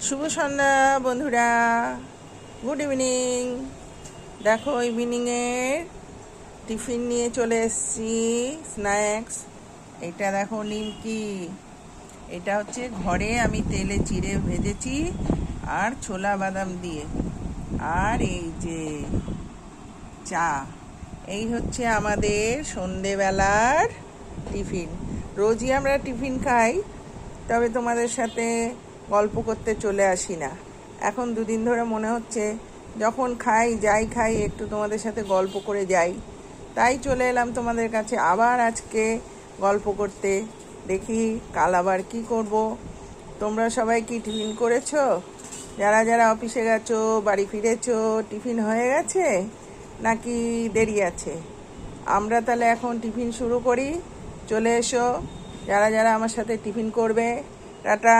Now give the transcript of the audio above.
শুভ সন্ধ্যা বন্ধুরা, good evening. দেখো ইভিনিংয়ের tiffin নিয়ে চলে এসেছি, স্ন্যাক্স। এটা দেখো নিমকি। এটা হচ্ছে ঘরে আমি তেলে চিড়ে ভেজেছি আর ছোলা বাদাম দিয়ে। আর এই যে চা। এই হচ্ছে আমাদের সন্ধেবেলার টিফিন। রোজই আমরা টিফিন খাই, তবে তোমাদের সাথে গল্প করতে চলে আসি না। এখন দুদিন ধরে মনে হচ্ছে যখন যাই খাই একটু তোমাদের সাথে গল্প করে যাই, তাই চলে এলাম তোমাদের কাছে আবার আজকে গল্প করতে। দেখি কাল আবার কি করব। তোমরা সবাই কি টিফিন করেছো? যারা যারা অফিসে গেছো, বাড়ি ফিরেছো, টিফিন হয়ে গেছে নাকি দেরি আছে? আমরা তাহলে এখন টিফিন শুরু করি। চলে এসো যারা যারা আমার সাথে টিফিন করবে। টাটা।